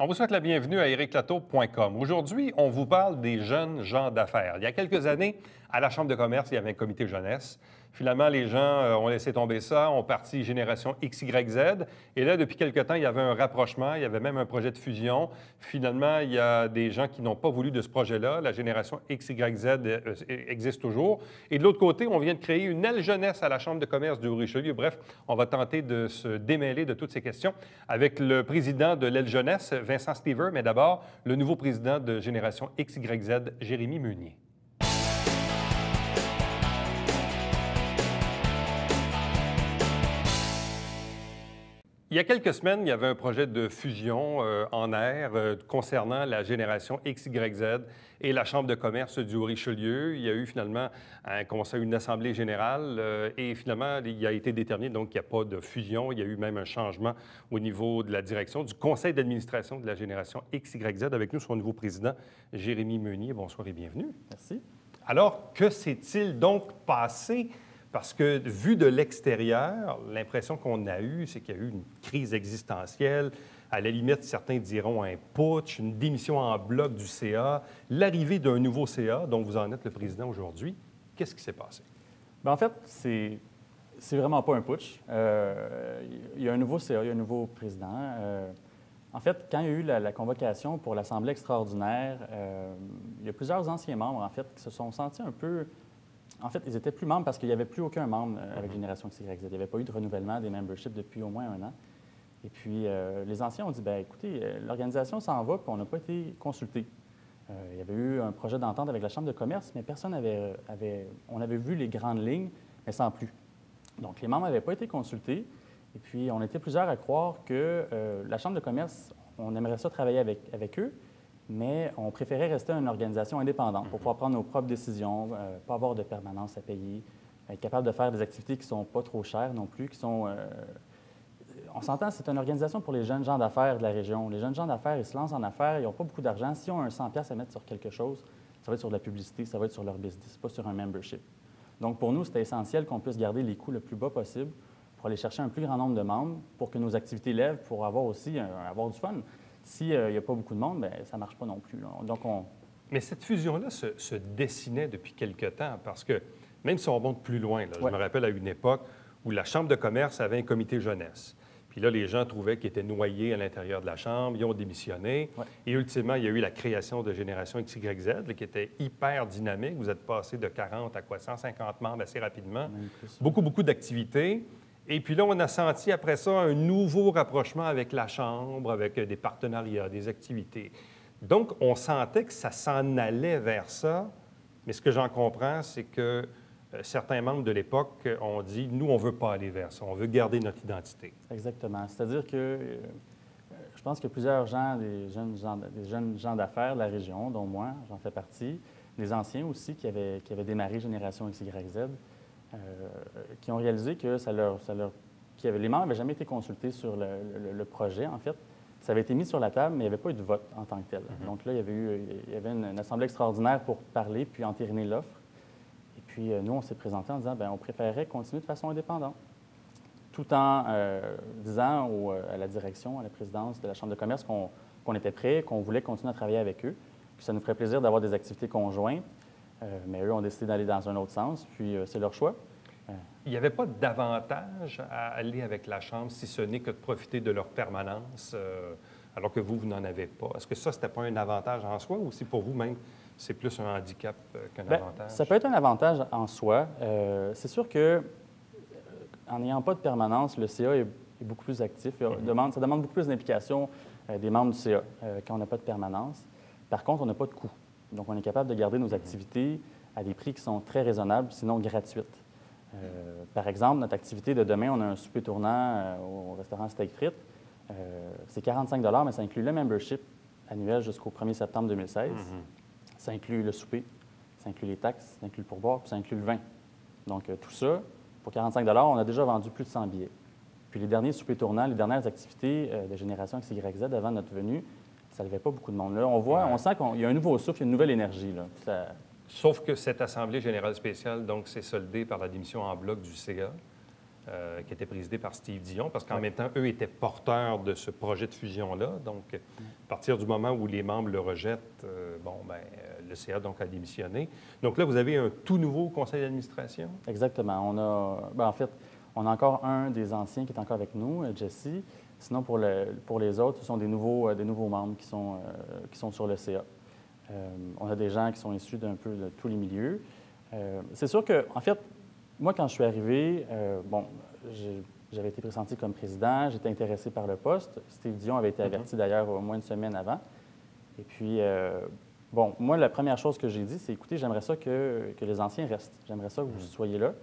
On vous souhaite la bienvenue à ériclateau.com. Aujourd'hui, on vous parle des jeunes gens d'affaires. Il y a quelques années, à la Chambre de commerce, il y avait un comité jeunesse. Finalement, les gens ont laissé tomber ça, ont parti Génération XYZ. Et là, depuis quelque temps, il y avait un rapprochement, il y avait même un projet de fusion. Finalement, il y a des gens qui n'ont pas voulu de ce projet-là. La Génération XYZ existe toujours. Et de l'autre côté, on vient de créer une aile jeunesse à la Chambre de commerce du Richelieu. Bref, on va tenter de se démêler de toutes ces questions avec le président de l'aile jeunesse, Vincent Stever, mais d'abord, le nouveau président de Génération XYZ, Jérémy Meunier. Il y a quelques semaines, il y avait un projet de fusion en air concernant la génération XYZ et la Chambre de commerce du Richelieu. Il y a eu finalement une assemblée générale et finalement, il a été déterminé donc qu'il n'y a pas de fusion. Il y a eu même un changement au niveau de la direction du conseil d'administration de la génération XYZ. Avec nous, son nouveau président, Jérémy Meunier. Bonsoir et bienvenue. Merci. Alors, que s'est-il donc passé? Parce que, vu de l'extérieur, l'impression qu'on a eue, c'est qu'il y a eu une crise existentielle. À la limite, certains diront un putsch, une démission en bloc du CA, l'arrivée d'un nouveau CA, dont vous en êtes le président aujourd'hui. Qu'est-ce qui s'est passé? Bien, en fait, c'est vraiment pas un putsch. Il y a un nouveau CA, il y a un nouveau président. En fait, quand il y a eu la convocation pour l'Assemblée extraordinaire, il y a plusieurs anciens membres, en fait, qui se sont sentis un peu... En fait, ils n'étaient plus membres parce qu'il n'y avait plus aucun membre avec Génération XYZ. Il n'y avait pas eu de renouvellement des memberships depuis au moins un an. Et puis, les anciens ont dit, bien, écoutez, l'organisation s'en va, puis on n'a pas été consultés. Il y avait eu un projet d'entente avec la Chambre de commerce, mais personne on avait vu les grandes lignes, mais sans plus. Donc, les membres n'avaient pas été consultés. Et puis, on était plusieurs à croire que la Chambre de commerce, on aimerait ça travailler avec eux, mais on préférait rester une organisation indépendante pour pouvoir prendre nos propres décisions, pas avoir de permanence à payer, être capable de faire des activités qui ne sont pas trop chères non plus, qui sont... on s'entend, c'est une organisation pour les jeunes gens d'affaires de la région. Les jeunes gens d'affaires, ils se lancent en affaires, ils n'ont pas beaucoup d'argent. S'ils ont un 100$ à mettre sur quelque chose, ça va être sur de la publicité, ça va être sur leur business, pas sur un membership. Donc, pour nous, c'était essentiel qu'on puisse garder les coûts le plus bas possible pour aller chercher un plus grand nombre de membres, pour que nos activités lèvent, pour avoir aussi avoir du fun. S'il n'y a pas beaucoup de monde, bien, ça ne marche pas non plus. Là. Donc, Mais cette fusion-là se dessinait depuis quelque temps, parce que même si on monte plus loin, là, je me rappelle à une époque où la Chambre de commerce avait un comité jeunesse. Puis là, les gens trouvaient qu'ils étaient noyés à l'intérieur de la Chambre, ils ont démissionné. Et ultimement, il y a eu la création de Génération XYZ, là, qui était hyper dynamique. Vous êtes passé de 40 à 150 membres assez rapidement. Beaucoup d'activités. Et puis là, on a senti après ça un nouveau rapprochement avec la Chambre, avec des partenariats, des activités. Donc, on sentait que ça s'en allait vers ça. Mais ce que j'en comprends, c'est que certains membres de l'époque ont dit, nous, on ne veut pas aller vers ça, on veut garder notre identité. Exactement. C'est-à-dire que je pense que plusieurs gens, des jeunes gens d'affaires de la région, dont moi, j'en fais partie, des anciens aussi qui avaient démarré Génération XYZ, qui ont réalisé que les membres n'avaient jamais été consultés sur le projet, en fait. Ça avait été mis sur la table, mais il n'y avait pas eu de vote en tant que tel. Donc là, il y avait une assemblée extraordinaire pour parler puis entériner l'offre. Et puis, nous, on s'est présenté en disant, bien, on préférerait continuer de façon indépendante, tout en disant à la direction, à la présidence de la Chambre de commerce qu'on était prêts, qu'on voulait continuer à travailler avec eux, que ça nous ferait plaisir d'avoir des activités conjointes. Mais eux ont décidé d'aller dans un autre sens, puis c'est leur choix. Il n'y avait pas d'avantage à aller avec la Chambre, si ce n'est que de profiter de leur permanence, alors que vous n'en avez pas. Est-ce que ça, ce n'était pas un avantage en soi, ou si pour vous-même, c'est plus un handicap qu'un avantage? Ça peut être un avantage en soi. C'est sûr que en n'ayant pas de permanence, le CA est beaucoup plus actif. Ça demande beaucoup plus d'implication des membres du CA quand on n'a pas de permanence. Par contre, on n'a pas de coût. Donc, on est capable de garder nos activités à des prix qui sont très raisonnables, sinon gratuites. Par exemple, notre activité de demain, on a un souper tournant au restaurant Steak Frites. C'est 45 $, mais ça inclut le membership annuel jusqu'au 1er septembre 2016. Ça inclut le souper, ça inclut les taxes, ça inclut le pourboire, puis ça inclut le vin. Donc, tout ça, pour 45 $, on a déjà vendu plus de 100 billets. Puis les derniers soupers tournants, les dernières activités de Génération XYZ avant notre venue, ça ne levait pas beaucoup de monde. Là, on sent qu'il y a un nouveau souffle, il y a une nouvelle énergie. Là. Sauf que cette Assemblée générale spéciale, donc, s'est soldée par la démission en bloc du CA. qui était présidé par Steve Dion, parce qu'en même temps, eux étaient porteurs de ce projet de fusion-là. Donc, à partir du moment où les membres le rejettent, le CA donc, a démissionné. Donc là, vous avez un tout nouveau conseil d'administration? Exactement. En fait, on a encore un des anciens qui est encore avec nous, Jesse. Sinon, pour les autres, ce sont des nouveaux membres qui sont sur le CA. On a des gens qui sont issus d'un peu de tous les milieux. C'est sûr que, en fait, moi, quand je suis arrivé, j'avais été pressenti comme président, j'étais intéressé par le poste. Steve Dion avait été averti d'ailleurs au moins une semaine avant. Et puis, moi, la première chose que j'ai dit, c'est écoutez, j'aimerais ça que les anciens restent. J'aimerais ça que vous soyez là.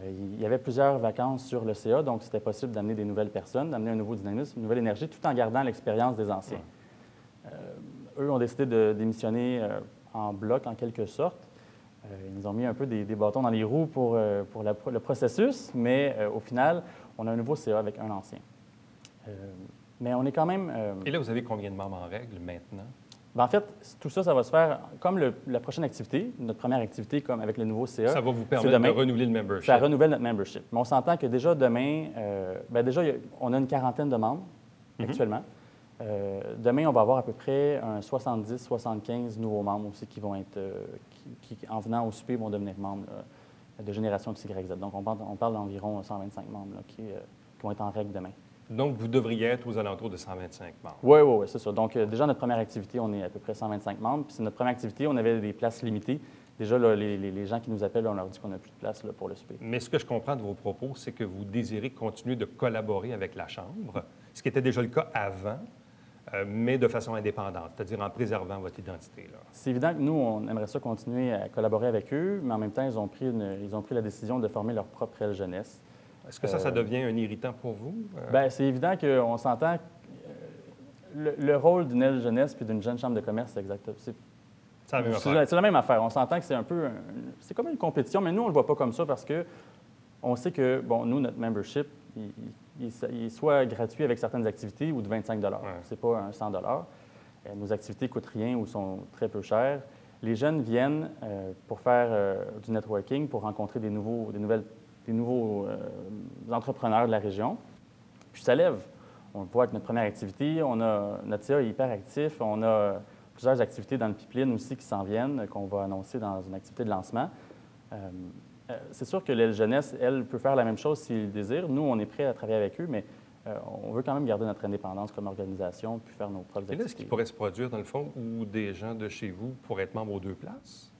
Il y avait plusieurs vacances sur le CA, donc c'était possible d'amener des nouvelles personnes, d'amener un nouveau dynamisme, une nouvelle énergie, tout en gardant l'expérience des anciens. Eux ont décidé de démissionner en bloc, en quelque sorte. Ils nous ont mis un peu des bâtons dans les roues pour le processus, mais au final, on a un nouveau CA avec un ancien. Mais on est quand même... Et là, vous avez combien de membres en règle maintenant? En fait, tout ça, ça va se faire comme la prochaine activité, notre première activité, comme avec le nouveau CA. Ça va vous permettre de renouveler le membership. Ça renouvelle notre membership. Mais on s'entend que déjà demain, on a une quarantaine de membres actuellement. Demain, on va avoir à peu près 70-75 nouveaux membres aussi qui vont être, qui, en venant au souper, vont devenir membres de Génération XYZ. Donc, on parle d'environ 125 membres qui vont être en règle demain. Donc, vous devriez être aux alentours de 125 membres. Oui, c'est ça. Donc, déjà, notre première activité, on est à peu près 125 membres. Puis, c'est notre première activité, on avait des places limitées. Déjà, là, les gens qui nous appellent, on leur dit qu'on n'a plus de place là, pour le souper. Mais ce que je comprends de vos propos, c'est que vous désirez continuer de collaborer avec la Chambre, ce qui était déjà le cas avant, mais de façon indépendante, c'est-à-dire en préservant votre identité. Là. C'est évident que nous, on aimerait ça continuer à collaborer avec eux, mais en même temps, ils ont pris la décision de former leur propre aile jeunesse. Est-ce que ça devient un irritant pour vous? Bien, c'est évident qu'on s'entend. Le rôle d'une aile jeunesse puis d'une jeune chambre de commerce, c'est exactement. C'est la même affaire. C'est la même affaire. On s'entend que c'est un peu. C'est comme une compétition, mais nous, on ne le voit pas comme ça parce que on sait que, nous, notre membership, il soit gratuit avec certaines activités ou de 25 $. C'est pas un 100 $. Nos activités ne coûtent rien ou sont très peu chères. Les jeunes viennent pour faire du networking, pour rencontrer des nouveaux entrepreneurs de la région. Puis ça lève. On le voit avec notre première activité. Notre CA est hyper actif. On a plusieurs activités dans le pipeline aussi qui s'en viennent, qu'on va annoncer dans une activité de lancement. C'est sûr que l'aile jeunesse, elle, peut faire la même chose s'ils le désirent. Nous, on est prêts à travailler avec eux, mais on veut quand même garder notre indépendance comme organisation puis faire nos propres activités. Et là, est-ce qu'il pourrait se produire, dans le fond, où des gens de chez vous pourraient être membres aux deux places?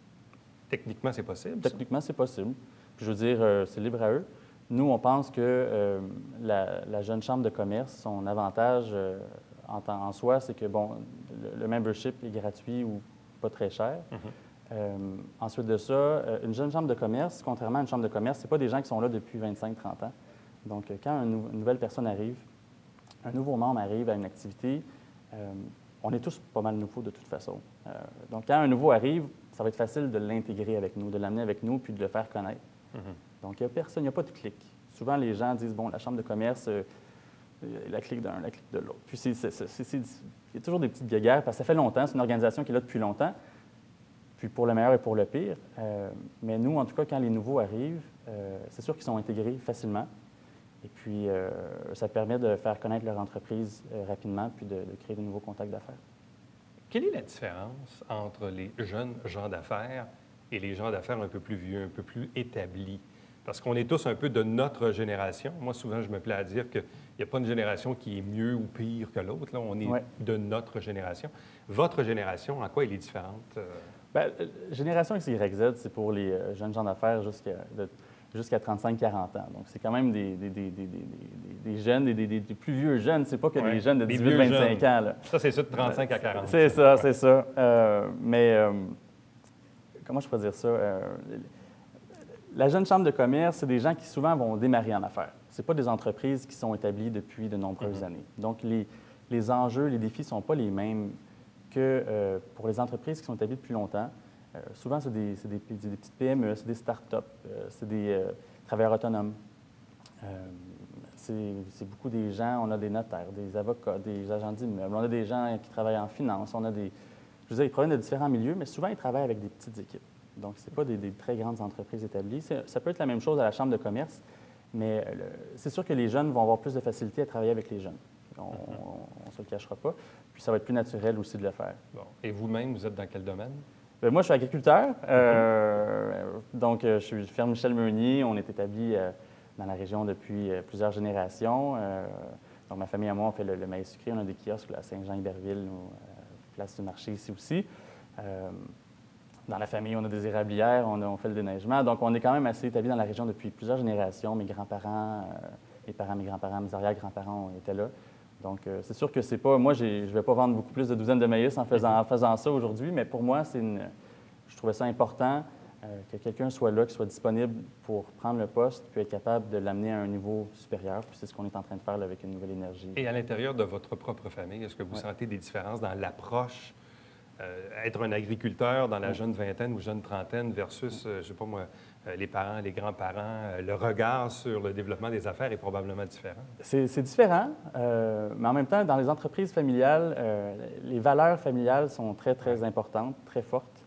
Techniquement, c'est possible? Techniquement, c'est possible. Puis, je veux dire, c'est libre à eux. Nous, on pense que la jeune chambre de commerce, son avantage en soi, c'est que, le membership est gratuit ou pas très cher. Ensuite de ça, une jeune chambre de commerce, contrairement à une chambre de commerce, ce n'est pas des gens qui sont là depuis 25-30 ans. Donc, quand une nouvelle personne arrive, un nouveau membre arrive à une activité, on est tous pas mal nouveaux de toute façon. Donc, quand un nouveau arrive, ça va être facile de l'intégrer avec nous, de l'amener avec nous, puis de le faire connaître. Donc, il n'y a personne, il n'y a pas de clic. Souvent, les gens disent, la chambre de commerce, la clique d'un, la clique de l'autre. Puis, il y a toujours des petites guéguerres, parce que ça fait longtemps, c'est une organisation qui est là depuis longtemps, puis pour le meilleur et pour le pire. Mais nous, en tout cas, quand les nouveaux arrivent, c'est sûr qu'ils sont intégrés facilement. Et puis, ça permet de faire connaître leur entreprise rapidement, puis de créer de nouveaux contacts d'affaires. Quelle est la différence entre les jeunes gens d'affaires et les gens d'affaires un peu plus vieux, un peu plus établis? Parce qu'on est tous un peu de notre génération. Moi, souvent, je me plais à dire qu'il n'y a pas une génération qui est mieux ou pire que l'autre. Là, on est de notre génération. Votre génération, en quoi elle est différente? Génération XYZ, c'est pour les jeunes gens d'affaires jusqu'à 35-40 ans. Donc, c'est quand même des jeunes, des plus vieux jeunes. C'est pas que des jeunes de 18-25 ans. Là. Ça, c'est ça de 35 à 40. C'est ça, c'est ça. Comment je peux dire ça? La jeune chambre de commerce, c'est des gens qui souvent vont démarrer en affaires. Ce pas des entreprises qui sont établies depuis de nombreuses années. Donc, les enjeux, les défis ne sont pas les mêmes que pour les entreprises qui sont établies depuis longtemps. Souvent, c'est des petites PME, c'est des start-up, c'est des travailleurs autonomes. C'est beaucoup des gens, on a des notaires, des avocats, des agents d'immeubles, on a des gens qui travaillent en finance, on a je veux dire, ils proviennent de différents milieux, mais souvent, ils travaillent avec des petites équipes. Donc, ce n'est pas des très grandes entreprises établies. Ça peut être la même chose à la chambre de commerce, Mais c'est sûr que les jeunes vont avoir plus de facilité à travailler avec les jeunes. On ne se le cachera pas. Puis ça va être plus naturel aussi de le faire. Bon. Et vous-même, vous êtes dans quel domaine? Moi, je suis agriculteur. Donc, je suis ferme Michel Meunier. On est établi dans la région depuis plusieurs générations. Donc, ma famille et moi, on fait le maïs sucré. On a des kiosques là, à Saint-Jean-Iberville, place du marché ici aussi. Dans la famille, on a des érablières, on fait le déneigement. Donc, on est quand même assez établi dans la région depuis plusieurs générations. Mes grands-parents, mes parents, mes grands-parents, mes arrière-grands-parents étaient là. Donc, c'est sûr que c'est pas... Moi, je ne vais pas vendre beaucoup plus de douzaines de maïs en faisant ça aujourd'hui, mais pour moi, je trouvais ça important que quelqu'un soit là, qui soit disponible pour prendre le poste, puis être capable de l'amener à un niveau supérieur. Puis c'est ce qu'on est en train de faire là, avec une nouvelle énergie. Et à l'intérieur de votre propre famille, est-ce que vous sentez des différences dans l'approche? Être un agriculteur dans la jeune vingtaine ou jeune trentaine versus, je ne sais pas moi, les parents, les grands-parents, le regard sur le développement des affaires est probablement différent. C'est différent, mais en même temps, dans les entreprises familiales, les valeurs familiales sont très, très importantes, très fortes.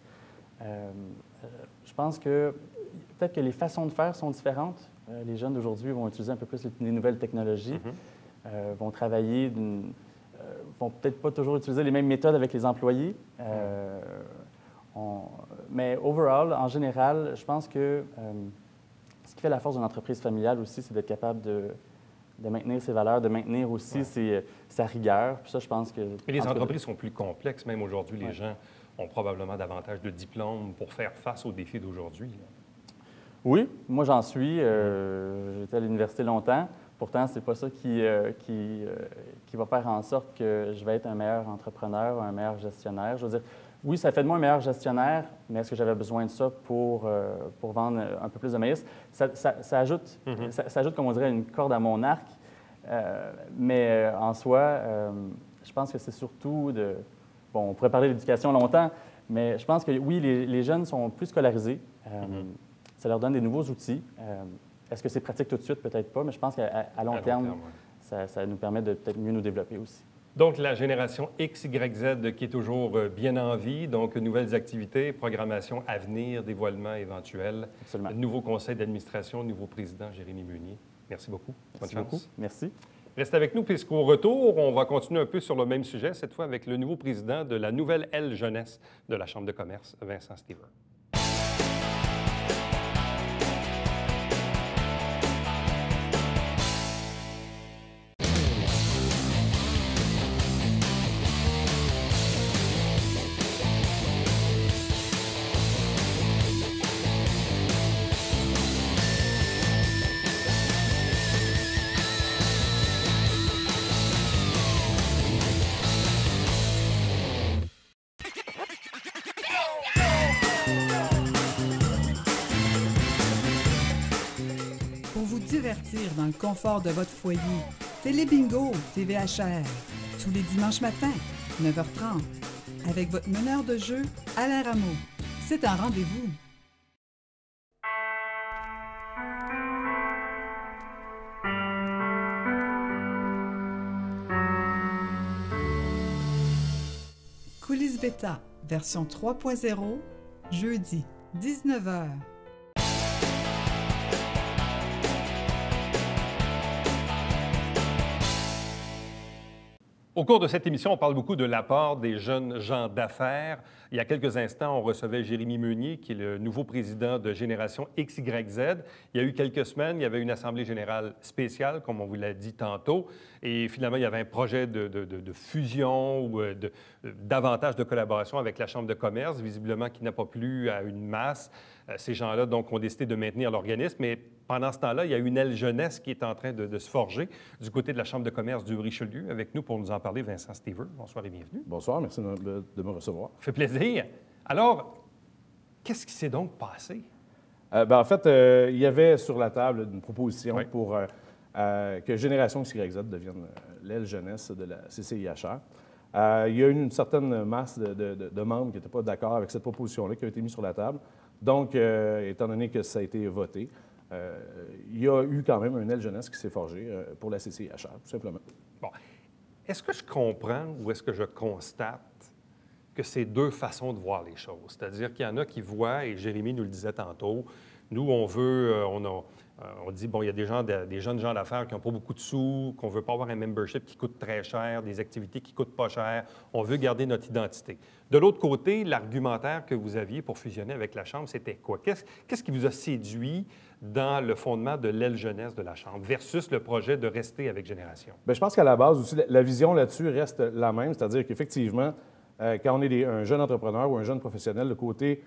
Je pense que peut-être que les façons de faire sont différentes. Les jeunes d'aujourd'hui vont utiliser un peu plus les nouvelles technologies, vont travailler vont peut-être pas toujours utiliser les mêmes méthodes avec les employés. Mais overall, en général, je pense que ce qui fait la force d'une entreprise familiale aussi, c'est d'être capable de maintenir ses valeurs, de maintenir aussi sa rigueur. Puis ça, je pense que... Et les entreprises sont plus complexes. Même aujourd'hui, les gens ont probablement davantage de diplômes pour faire face aux défis d'aujourd'hui. Oui, moi j'en suis. J'étais à l'université longtemps. Pourtant, ce n'est pas ça qui va faire en sorte que je vais être un meilleur entrepreneur, un meilleur gestionnaire. Je veux dire, oui, ça fait de moi un meilleur gestionnaire, mais est-ce que j'avais besoin de ça pour vendre un peu plus de maïs? Ça ajoute, ça ajoute, comme on dirait, une corde à mon arc. Mais en soi, je pense que c'est surtout de... Bon, on pourrait parler d'éducation longtemps, mais je pense que oui, les jeunes sont plus scolarisés. Ça leur donne des nouveaux outils. Est-ce que c'est pratique tout de suite? Peut-être pas, mais je pense qu'à long terme, ça nous permet de peut-être mieux nous développer aussi. Donc, la génération XYZ qui est toujours bien en vie, donc nouvelles activités, programmation à venir, dévoilement éventuel. Absolument. Nouveau conseil d'administration, nouveau président, Jérémy Meunier. Merci beaucoup. Merci beaucoup. Merci. Restez avec nous, puisqu'au retour, on va continuer un peu sur le même sujet, cette fois avec le nouveau président de la nouvelle aile jeunesse de la Chambre de commerce, Vincent Stever. Dans le confort de votre foyer. Télébingo, TVHR, tous les dimanches matins, 9h30, avec votre meneur de jeu, Alain Rameau. C'est un rendez-vous. Coulisses Bêta, version 3.0, jeudi, 19h. Au cours de cette émission, on parle beaucoup de l'apport des jeunes gens d'affaires. Il y a quelques instants, on recevait Jérémy Meunier, qui est le nouveau président de Génération XYZ. Il y a eu quelques semaines, il y avait une assemblée générale spéciale, comme on vous l'a dit tantôt, et finalement, il y avait un projet de fusion ou davantage de collaboration avec la Chambre de commerce, visiblement qui n'a pas plu à une masse. Ces gens-là, donc, ont décidé de maintenir l'organisme, mais pendant ce temps-là, il y a une aile jeunesse qui est en train de se forger du côté de la Chambre de commerce du Richelieu. Avec nous pour nous en parler, Vincent Stever. Bonsoir et bienvenue. Bonsoir, merci de me recevoir. Ça fait plaisir. Alors, qu'est-ce qui s'est donc passé? En fait, il y avait sur la table une proposition pour que Génération XYZ devienne l'aile jeunesse de la CCIHR. Il y a eu une certaine masse de membres qui n'étaient pas d'accord avec cette proposition-là qui a été mise sur la table. Donc, étant donné que ça a été voté, il y a eu quand même une aile jeunesse qui s'est forgée pour la CCIHR, tout simplement. Bon. Est-ce que je comprends ou est-ce que je constate que c'est deux façons de voir les choses? C'est-à-dire qu'il y en a qui voient, et Jérémy nous le disait tantôt, nous, on veut, On dit, bon, il y a des jeunes gens d'affaires qui n'ont pas beaucoup de sous, qu'on ne veut pas avoir un membership qui coûte très cher, des activités qui ne coûtent pas cher. On veut garder notre identité. De l'autre côté, l'argumentaire que vous aviez pour fusionner avec la Chambre, c'était quoi? Qu'est-ce qui vous a séduit dans le fondement de l'aile jeunesse de la Chambre versus le projet de rester avec Génération? Bien, je pense qu'à la base aussi, la vision là-dessus reste la même, c'est-à-dire qu'effectivement, quand on est un jeune entrepreneur ou un jeune professionnel, le côté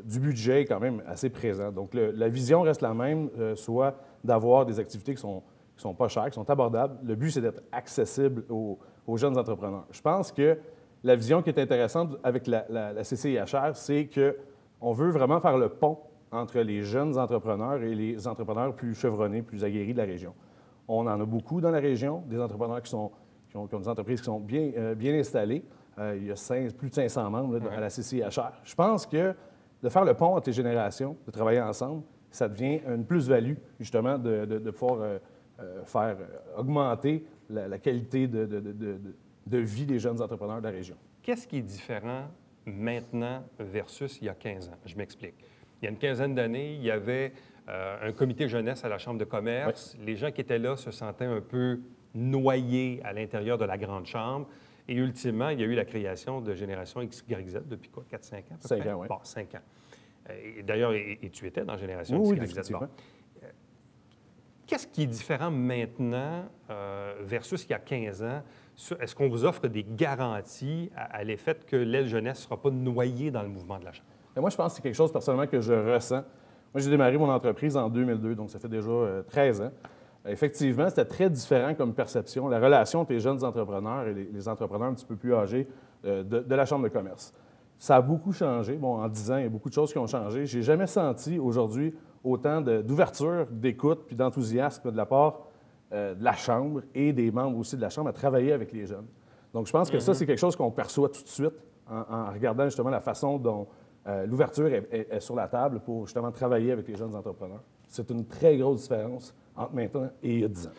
du budget est quand même assez présent. Donc, la vision reste la même, soit d'avoir des activités qui sont pas chères, qui sont abordables. Le but, c'est d'être accessible aux jeunes entrepreneurs. Je pense que la vision qui est intéressante avec la CCIHR, c'est qu'on veut vraiment faire le pont entre les jeunes entrepreneurs et les entrepreneurs plus chevronnés, plus aguerris de la région. On en a beaucoup dans la région, des entrepreneurs qui ont des entreprises qui sont bien installées. Il y a plus de 500 membres là, à la CCIHR. Je pense que de faire le pont entre les générations, de travailler ensemble, ça devient une plus-value, justement, de pouvoir faire augmenter la qualité de vie des jeunes entrepreneurs de la région. Qu'est-ce qui est différent maintenant versus il y a 15 ans? Je m'explique. Il y a une quinzaine d'années, il y avait un comité jeunesse à la Chambre de commerce. Oui. Les gens qui étaient là se sentaient un peu noyés à l'intérieur de la Grande Chambre. Et ultimement, il y a eu la création de Génération XYZ depuis quoi? 4-5 ans? 5 ans, oui. Bon, 5 ans. D'ailleurs, et tu étais dans Génération XYZ. Bon. Qu'est-ce qui est différent maintenant versus il y a 15 ans? Est-ce qu'on vous offre des garanties à l'effet que l'aile jeunesse ne sera pas noyée dans le mouvement de la Chambre? Et moi, je pense que c'est quelque chose personnellement que je ressens. Moi, j'ai démarré mon entreprise en 2002, donc ça fait déjà 13 ans. Effectivement, c'était très différent comme perception, la relation entre les jeunes entrepreneurs et les entrepreneurs un petit peu plus âgés de la Chambre de commerce. Ça a beaucoup changé. Bon, en 10 ans, il y a beaucoup de choses qui ont changé. Je n'ai jamais senti aujourd'hui autant d'ouverture, d'écoute puis d'enthousiasme de la part de la Chambre et des membres aussi de la Chambre à travailler avec les jeunes. Donc, je pense que ça, c'est quelque chose qu'on perçoit tout de suite en regardant justement la façon dont l'ouverture est sur la table pour justement travailler avec les jeunes entrepreneurs. C'est une très grosse différence entre maintenant et il y a 10 ans.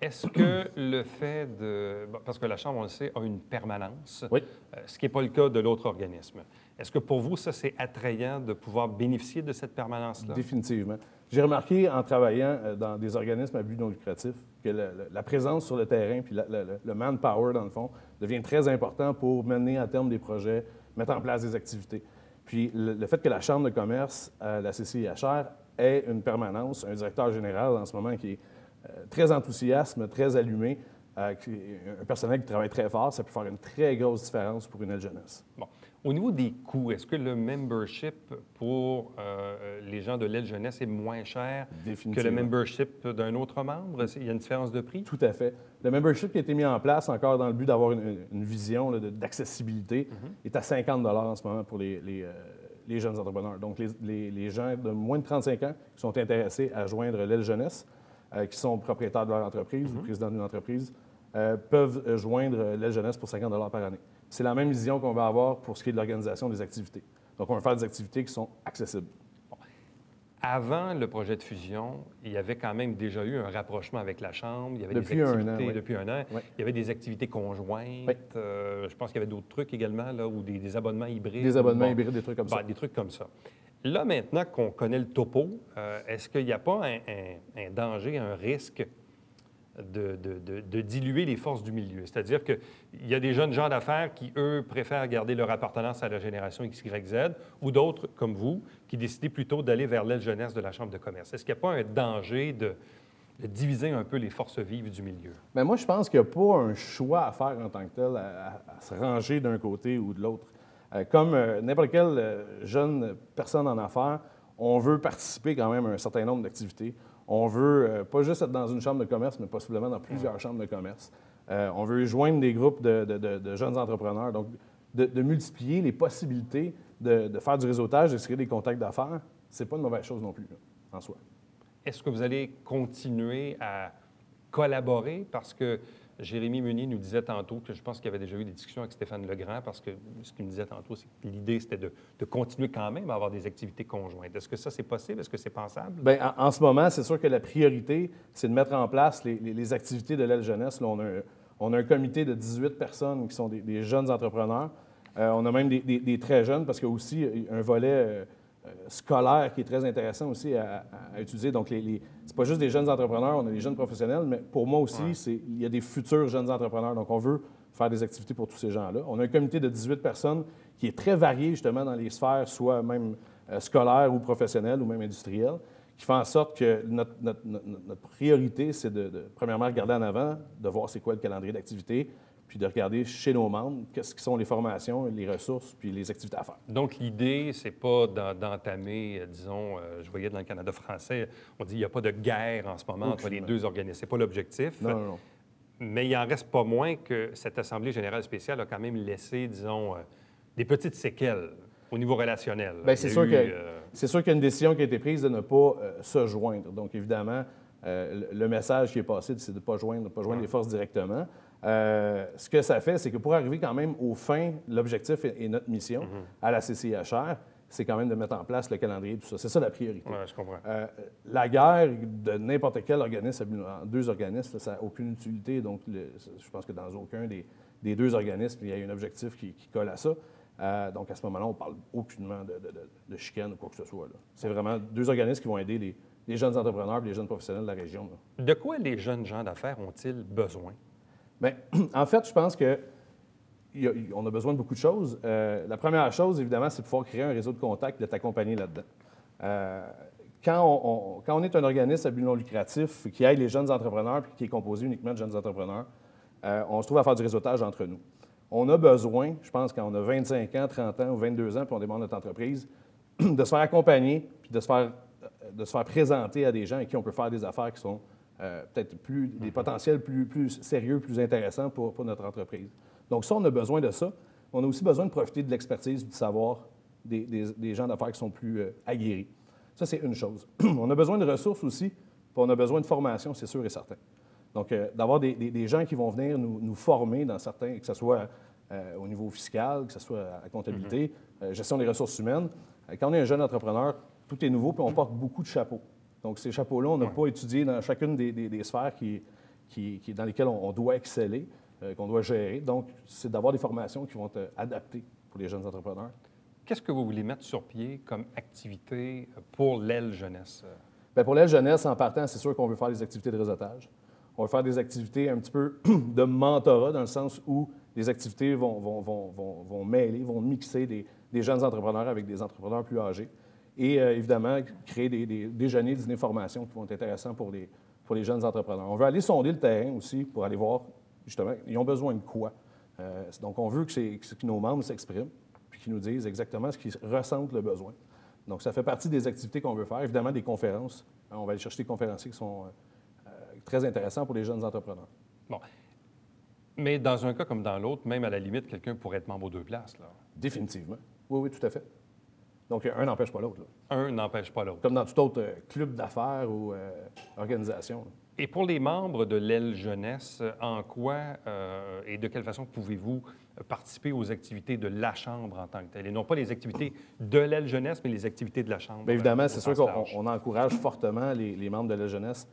Est-ce que le fait de... Parce que la Chambre, on le sait, a une permanence, oui. Ce qui n'est pas le cas de l'autre organisme. Est-ce que pour vous, ça, c'est attrayant de pouvoir bénéficier de cette permanence-là? Définitivement. J'ai remarqué en travaillant dans des organismes à but non lucratif que la présence sur le terrain puis le manpower, dans le fond, devient très important pour mener à terme des projets, mettre en place des activités. Puis le fait que la Chambre de commerce, la CCIHR, ait une permanence, un directeur général en ce moment qui est très enthousiaste, très allumé, un personnel qui travaille très fort, ça peut faire une très grosse différence pour une aile jeunesse. Bon. Au niveau des coûts, est-ce que le membership pour les gens de l'aile jeunesse est moins cher que le membership d'un autre membre? Il y a une différence de prix? Tout à fait. Le membership qui a été mis en place, encore dans le but d'avoir une vision d'accessibilité, est à 50 $ en ce moment pour les jeunes entrepreneurs. Donc, les gens de moins de 35 ans qui sont intéressés à joindre l'aile jeunesse, qui sont propriétaires de leur entreprise ou présidents d'une entreprise, peuvent joindre l'aile jeunesse pour 50 $ par année. C'est la même vision qu'on va avoir pour ce qui est de l'organisation des activités. Donc, on va faire des activités qui sont accessibles. Bon. Avant le projet de fusion, il y avait quand même déjà eu un rapprochement avec la Chambre. Il y avait depuis des activités, un an, oui. Depuis un an. Oui. Il y avait des activités conjointes. Oui. Je pense qu'il y avait d'autres trucs également, là, ou des abonnements hybrides. Des abonnements hybrides, des trucs comme ça. Des trucs comme ça. Là, maintenant qu'on connaît le topo, est-ce qu'il n'y a pas un danger, un risque de diluer les forces du milieu? C'est-à-dire qu'il y a des jeunes gens d'affaires qui, eux, préfèrent garder leur appartenance à la génération XYZ, ou d'autres, comme vous, qui décident plutôt d'aller vers l'aile jeunesse de la Chambre de commerce. Est-ce qu'il n'y a pas un danger de diviser un peu les forces vives du milieu? Bien, moi, je pense qu'il n'y a pas un choix à faire en tant que tel, à se ranger d'un côté ou de l'autre. Comme n'importe quelle jeune personne en affaires, on veut participer quand même à un certain nombre d'activités. On veut pas juste être dans une chambre de commerce, mais possiblement dans plusieurs chambres de commerce. On veut joindre des groupes de jeunes entrepreneurs. Donc, de multiplier les possibilités de faire du réseautage, de créer des contacts d'affaires, c'est pas une mauvaise chose non plus, là, en soi. Est-ce que vous allez continuer à collaborer? Parce que Jérémy Meunier nous disait tantôt que je pense qu'il y avait déjà eu des discussions avec Stéphane Legrand, parce que ce qu'il me disait tantôt, c'est que l'idée, c'était de continuer quand même à avoir des activités conjointes. Est-ce que ça, c'est possible? Est-ce que c'est pensable? Bien, en ce moment, c'est sûr que la priorité, c'est de mettre en place les activités de l'aile jeunesse. Là, on a un comité de 18 personnes qui sont des jeunes entrepreneurs. On a même des très jeunes, parce qu'il y a aussi un volet scolaire qui est très intéressant aussi à utiliser. Donc, c'est pas juste des jeunes entrepreneurs, on a des jeunes professionnels, mais pour moi aussi, il y a des futurs jeunes entrepreneurs. Donc, on veut faire des activités pour tous ces gens-là. On a un comité de 18 personnes qui est très varié justement dans les sphères, soit même scolaires ou professionnelles ou même industrielles, qui fait en sorte que notre priorité, c'est premièrement, regarder en avant, de voir c'est quoi le calendrier d'activité, puis de regarder chez nos membres qu'est-ce qui sont les formations, les ressources, puis les activités à faire. Donc, l'idée, c'est pas d'entamer, disons, je voyais dans le Canada français, on dit qu'il n'y a pas de guerre en ce moment entre les deux organismes. C'est pas l'objectif. Non. Mais il en reste pas moins que cette Assemblée générale spéciale a quand même laissé, disons, des petites séquelles au niveau relationnel. Bien, c'est sûr qu'il y a une décision qui a été prise de ne pas se joindre. Donc, évidemment, le message qui est passé, c'est de ne pas joindre les forces directement. Ce que ça fait, c'est que pour arriver quand même aux fins, l'objectif et notre mission à la CCIHR, c'est quand même de mettre en place le calendrier et tout ça. C'est ça la priorité. Oui, je comprends. La guerre de n'importe quel organisme, deux organismes, ça n'a aucune utilité. Donc, je pense que dans aucun des deux organismes, il y a un objectif qui colle à ça. Donc, à ce moment-là, on ne parle aucunement de chicane ou quoi que ce soit. C'est vraiment deux organismes qui vont aider les jeunes entrepreneurs et les jeunes professionnels de la région. Là. De quoi les jeunes gens d'affaires ont-ils besoin? Bien, en fait, je pense qu'on a besoin de beaucoup de choses. La première chose, évidemment, c'est de pouvoir créer un réseau de contacts et de t'accompagner là-dedans. Quand on est un organisme à but non lucratif qui aide les jeunes entrepreneurs et qui est composé uniquement de jeunes entrepreneurs, on se trouve à faire du réseautage entre nous. On a besoin, je pense, quand on a 25 ans, 30 ans ou 22 ans, puis on démarre notre entreprise, de se faire accompagner puis de se faire présenter à des gens avec qui on peut faire des affaires qui sont peut-être des potentiels plus sérieux, plus intéressants pour notre entreprise. Donc ça, on a besoin de ça. On a aussi besoin de profiter de l'expertise, du savoir des gens d'affaires qui sont plus aguerris. Ça, c'est une chose. On a besoin de ressources aussi, puis on a besoin de formation, c'est sûr et certain. Donc, d'avoir des gens qui vont venir nous former dans certains, que ce soit au niveau fiscal, que ce soit à la comptabilité, gestion des ressources humaines. Quand on est un jeune entrepreneur, tout est nouveau, puis on porte beaucoup de chapeaux. Donc, ces chapeaux-là, on n'a pas étudié dans chacune des sphères dans lesquelles on doit exceller, qu'on doit gérer. Donc, c'est d'avoir des formations qui vont être adaptées pour les jeunes entrepreneurs. Qu'est-ce que vous voulez mettre sur pied comme activité pour l'aile jeunesse? Bien, pour l'aile jeunesse, en partant, c'est sûr qu'on veut faire des activités de réseautage. On va faire des activités un petit peu de mentorat, dans le sens où les activités vont mêler, vont mixer des jeunes entrepreneurs avec des entrepreneurs plus âgés. Et évidemment, créer des déjeuners, dîners, formations qui vont être intéressants pour les jeunes entrepreneurs. On veut aller sonder le terrain aussi pour aller voir, justement, ils ont besoin de quoi. Donc, on veut que nos membres s'expriment puis qu'ils nous disent exactement ce qu'ils ressentent le besoin. Donc, ça fait partie des activités qu'on veut faire. Évidemment, des conférences. On va aller chercher des conférenciers qui sont très intéressant pour les jeunes entrepreneurs. Bon. Mais dans un cas comme dans l'autre, même à la limite, quelqu'un pourrait être membre aux deux places, là. Définitivement. Oui, tout à fait. Donc, un n'empêche pas l'autre. Un n'empêche pas l'autre. Comme dans tout autre club d'affaires ou organisation. Là. Et pour les membres de l'aile jeunesse, en quoi et de quelle façon pouvez-vous participer aux activités de la Chambre en tant que telle? Et non pas les activités de l'aile jeunesse, mais les activités de la Chambre. Bien évidemment, c'est sûr qu'on encourage fortement les membres de l'aile jeunesse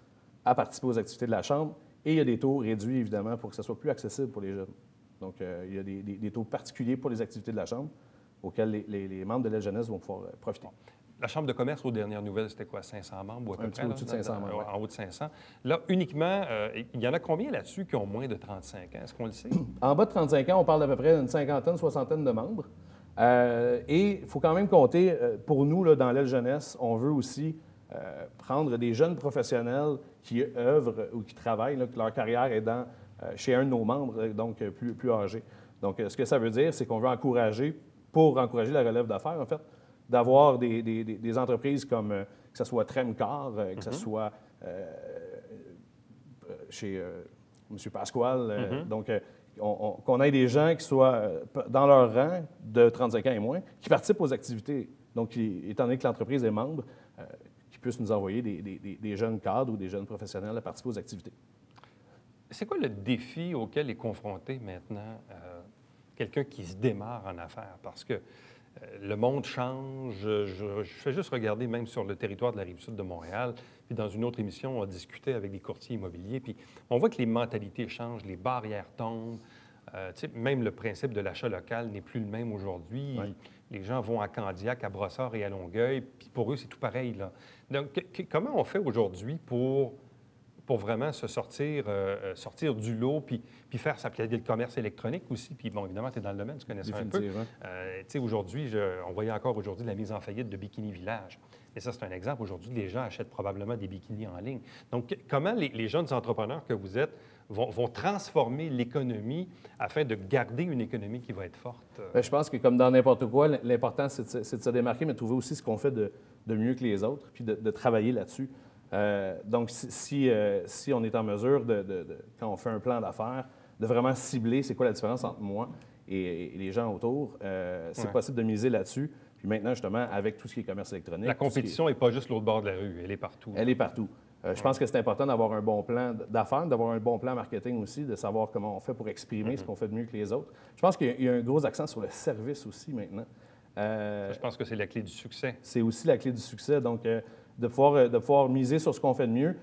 à participer aux activités de la Chambre. Et il y a des taux réduits, évidemment, pour que ce soit plus accessible pour les jeunes. Donc, il y a des taux particuliers pour les activités de la Chambre auxquels les membres de l'aile jeunesse vont pouvoir profiter. La Chambre de commerce, aux dernières nouvelles, c'était quoi, 500 membres ou à peu près? Un petit peu au-dessus de 500 membres. En haut de 500. Là, uniquement, il y en a combien là-dessus qui ont moins de 35 ans? Est-ce qu'on le sait? En bas de 35 ans, on parle d'à peu près d'une cinquantaine, soixantaine de membres. Et il faut quand même compter, pour nous, là, dans l'aile jeunesse, on veut aussi prendre des jeunes professionnels qui œuvrent ou qui travaillent, là, que leur carrière est chez un de nos membres, donc plus âgés. Donc, ce que ça veut dire, c'est qu'on veut pour encourager la relève d'affaires, en fait, d'avoir des entreprises comme, que ce soit Tremcar, que ce soit chez M. Pasquale, donc qu'on ait des gens qui soient dans leur rang de 35 ans et moins, qui participent aux activités. Donc, étant donné que l'entreprise est membre, qui puissent nous envoyer des jeunes cadres ou des jeunes professionnels à participer aux activités. C'est quoi le défi auquel est confronté maintenant quelqu'un qui se démarre en affaires? Parce que le monde change. Je fais juste regarder même sur le territoire de la Rive-Sud de Montréal. Puis dans une autre émission, on discutait avec des courtiers immobiliers. Puis on voit que les mentalités changent, les barrières tombent. Même le principe de l'achat local n'est plus le même aujourd'hui. Oui. Les gens vont à Candiac, à Brossard et à Longueuil, puis pour eux, c'est tout pareil, là. Donc, comment on fait aujourd'hui pour vraiment se sortir du lot, puis faire sa pied de commerce électronique aussi? Puis, bon, évidemment, tu es dans le domaine, tu connais ça un peu. Tu sais, aujourd'hui, on voyait encore aujourd'hui la mise en faillite de Bikini Village. Et ça, c'est un exemple. Aujourd'hui, les gens achètent probablement des bikinis en ligne. Donc, comment les jeunes entrepreneurs que vous êtes vont transformer l'économie afin de garder une économie qui va être forte? Bien, je pense que, comme dans n'importe quoi, l'important, c'est de se démarquer, mais de trouver aussi ce qu'on fait de mieux que les autres, puis de travailler là-dessus. Donc, si on est en mesure, quand on fait un plan d'affaires, de vraiment cibler c'est quoi la différence entre moi et les gens autour, c'est possible de miser là-dessus. Puis maintenant, justement, avec tout ce qui est commerce électronique... La compétition n'est pas juste l'autre bord de la rue, elle est partout. Elle est partout. Je pense que c'est important d'avoir un bon plan d'affaires, d'avoir un bon plan marketing aussi, de savoir comment on fait pour exprimer ce qu'on fait de mieux que les autres. Je pense qu'il y a un gros accent sur le service aussi maintenant. Je pense que c'est la clé du succès. C'est aussi la clé du succès. Donc, de pouvoir miser sur ce qu'on fait de mieux,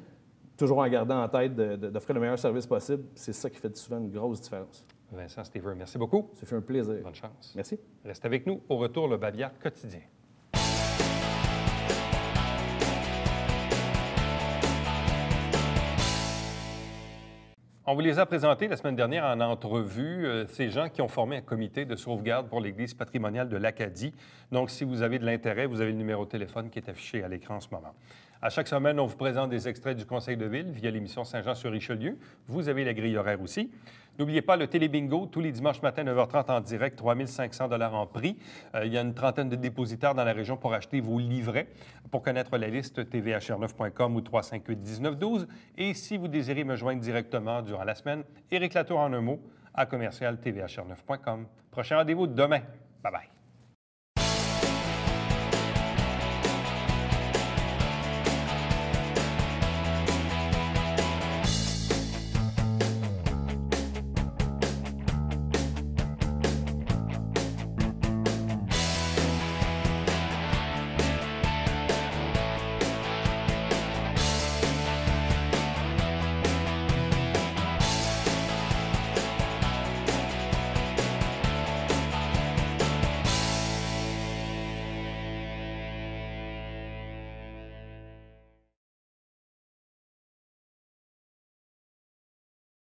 toujours en gardant en tête d'offrir le meilleur service possible, c'est ça qui fait souvent une grosse différence. Vincent Stever, merci beaucoup. Ça fait un plaisir. Bonne chance. Merci. Reste avec nous. Au retour, le Bavière quotidien. On vous les a présentés la semaine dernière en entrevue, ces gens qui ont formé un comité de sauvegarde pour l'Église patrimoniale de l'Acadie. Donc, si vous avez de l'intérêt, vous avez le numéro de téléphone qui est affiché à l'écran en ce moment. À chaque semaine, on vous présente des extraits du Conseil de ville via l'émission Saint-Jean-sur-Richelieu. Vous avez la grille horaire aussi. N'oubliez pas le Télébingo, tous les dimanches matin, 9h30 en direct, 3 500 $ en prix. Il y a une trentaine de dépositaires dans la région pour acheter vos livrets. Pour connaître la liste, tvhr9.com ou 358-1912. Et si vous désirez me joindre directement durant la semaine, Éric Latour en un mot, à commercial tvhr9.com. Prochain rendez-vous demain. Bye-bye.